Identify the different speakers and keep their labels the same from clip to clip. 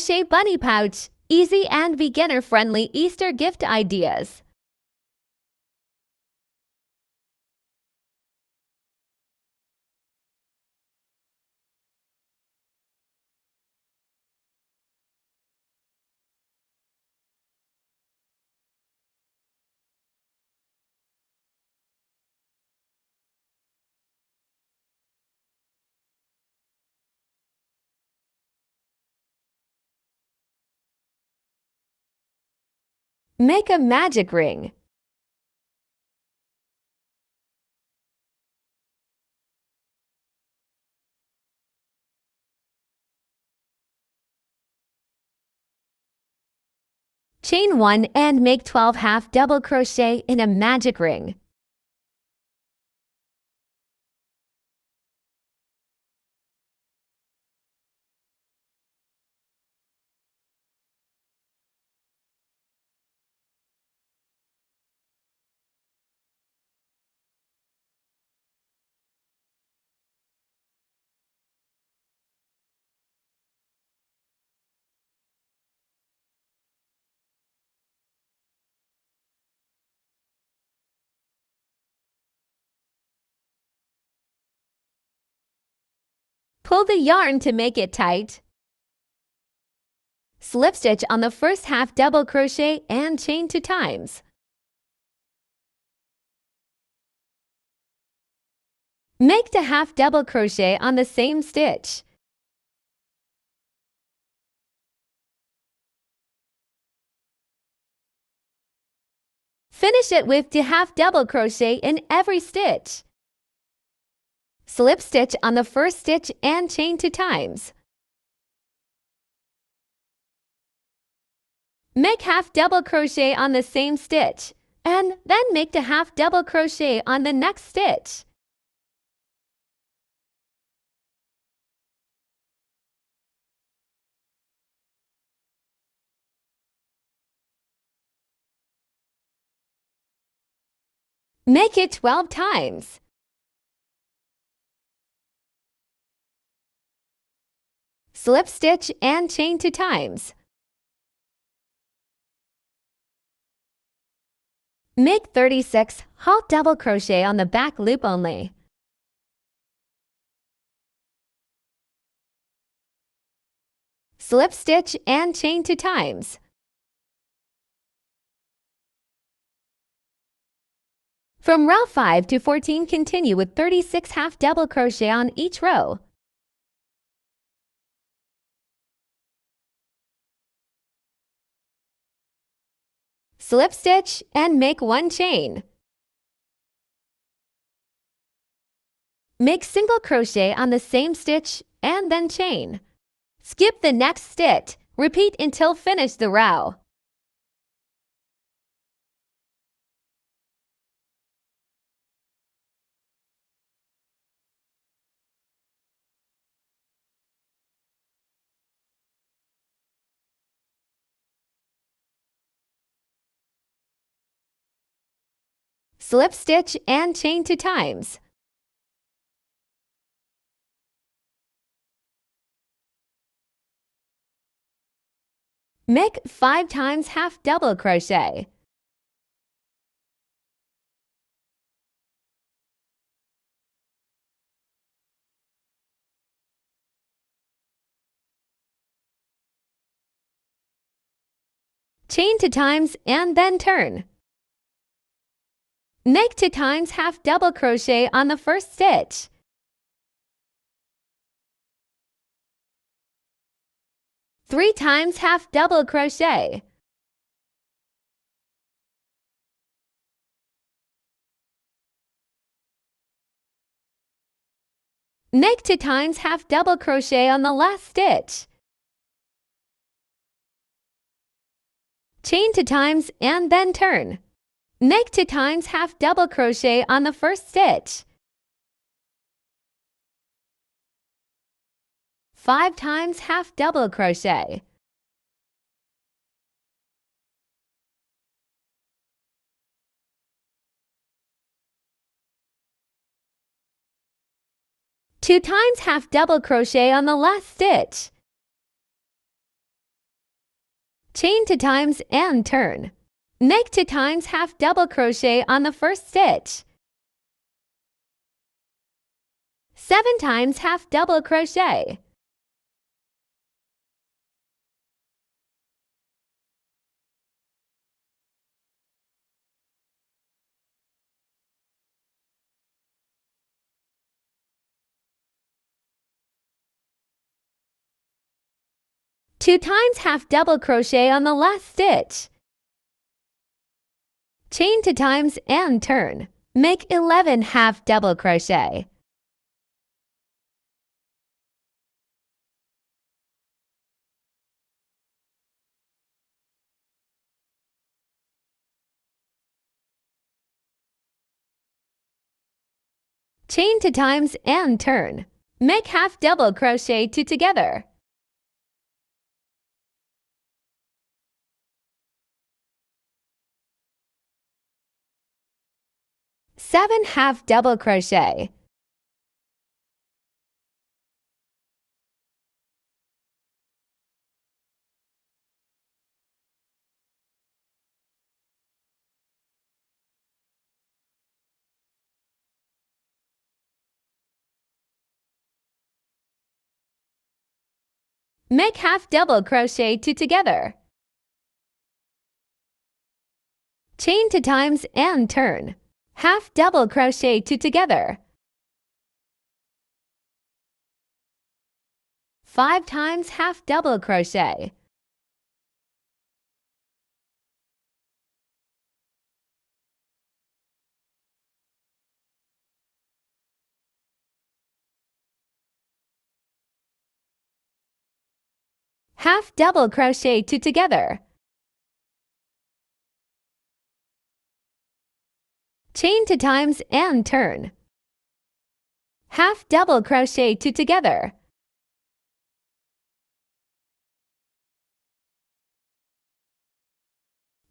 Speaker 1: crochet bunny pouch, easy and beginner-friendly Easter gift ideas. Make a magic ring. Chain 1 and make 12 half double crochet in a magic ring. Pull the yarn to make it tight. Slip stitch on the first half double crochet and chain 2 times. Make the half double crochet on the same stitch. Finish it with the half double crochet in every stitch. Slip stitch on the first stitch and chain 2 times. Make half double crochet on the same stitch, and then make the half double crochet on the next stitch. Make it 12 times. Slip stitch and chain 2 times. Make 36 half double crochet on the back loop only. Slip stitch and chain 2 times. From row 5 to 14, continue with 36 half double crochet on each row. Slip stitch and make 1 chain. Make single crochet on the same stitch and then chain. Skip the next stitch. Repeat until finish the row. Slip stitch and chain 2 times. Make 5 times half double crochet. Chain 2 times and then turn. Make 2 times half double crochet on the first stitch. Three times half double crochet. Make 2 times half double crochet on the last stitch. Chain 2 times and then turn. Make 2 times half double crochet on the first stitch. 5 times half double crochet. Two times half double crochet on the last stitch. Chain 2 times and turn. Make 2 times half double crochet on the first stitch. 7 times half double crochet. 2 times half double crochet on the last stitch. Chain 2 times and turn. Make 11 half double crochet. Chain 2 times and turn. Make half double crochet 2 together. Seven half double crochet. Make half double crochet 2 together. Chain 2 times and turn. Half double crochet 2 together. 5 times half double crochet. Half double crochet 2 together. Chain 2 times and turn. Half double crochet 2 together.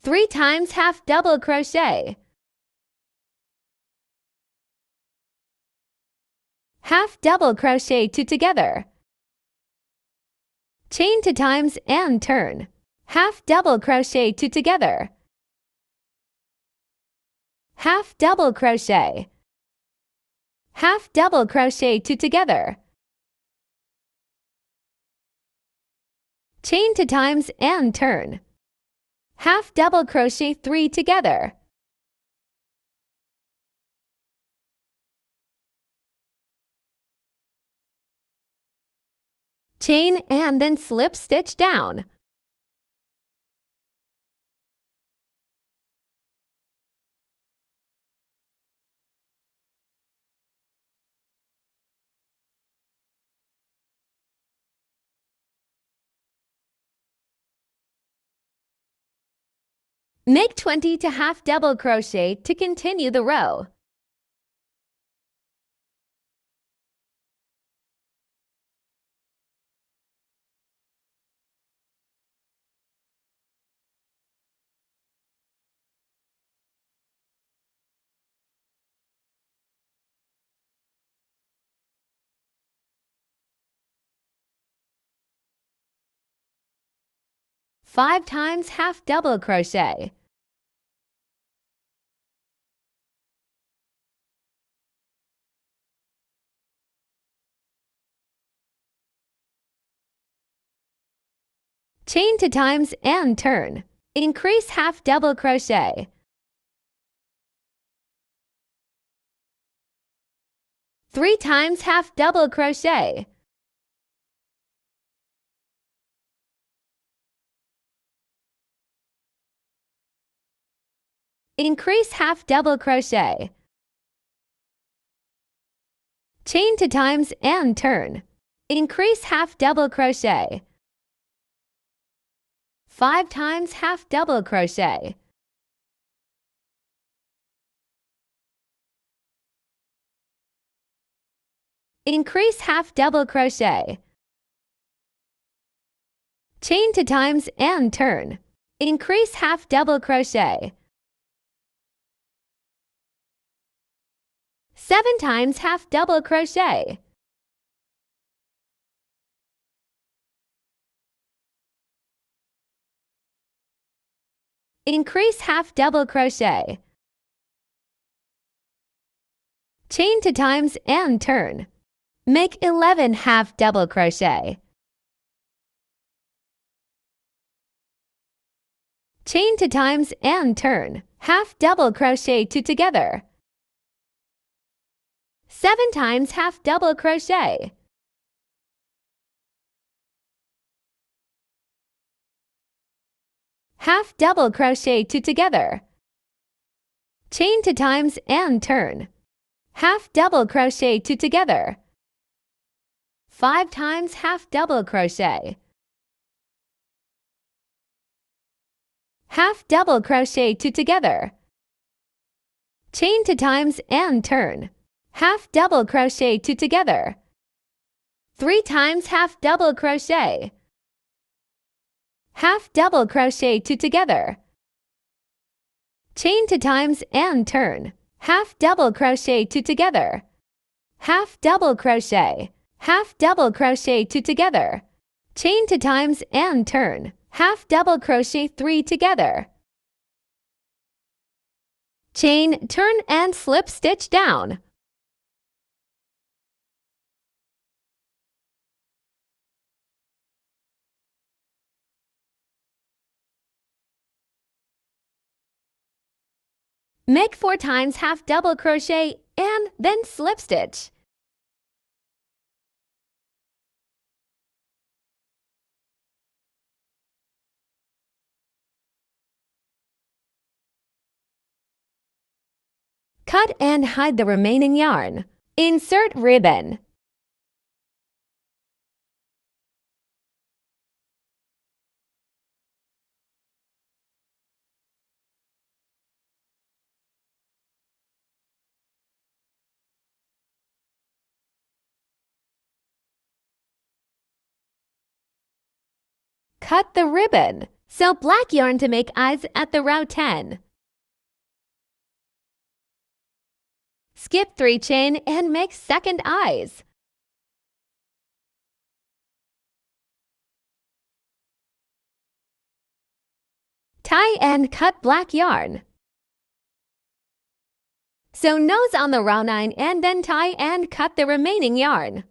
Speaker 1: Three times half double crochet. Half double crochet 2 together. Chain 2 times and turn. Half double crochet 2 together. Half double crochet. Half double crochet 2 together. Chain 2 times and turn. Half double crochet 3 together. Chain and then slip stitch down. Make 20 to half double crochet to continue the row. Five times half double crochet. Chain 2 times and turn. Increase half double crochet. Three times half double crochet. Increase half double crochet. Chain 2 times and turn. Increase half double crochet. 5 times half double crochet. Increase half double crochet. Chain 2 times and turn. Increase half double crochet. 7 times half double crochet. Increase half double crochet. Chain 2 times and turn. Make 11 half double crochet. Chain 2 times and turn. Half double crochet 2 together. 7 times half double crochet. Half double crochet 2 together. Chain 2 times and turn. Half double crochet 2 together. 5 times half double crochet. Half double crochet 2 together. Chain 2 times and turn. Half double crochet 2 together. 3 times half double crochet. Half double crochet 2 together. Chain 2 times and turn. Half double crochet 2 together. Half double crochet. Half double crochet 2 together. Chain 2 times and turn. Half double crochet 3 together. Chain, turn and slip stitch down. Make 4 times half double crochet and then slip stitch. Cut and hide the remaining yarn. Insert ribbon. Cut the ribbon. Sew black yarn to make eyes at the row 10. Skip 3 chain and make second eyes. Tie and cut black yarn. Sew nose on the row 9 and then tie and cut the remaining yarn.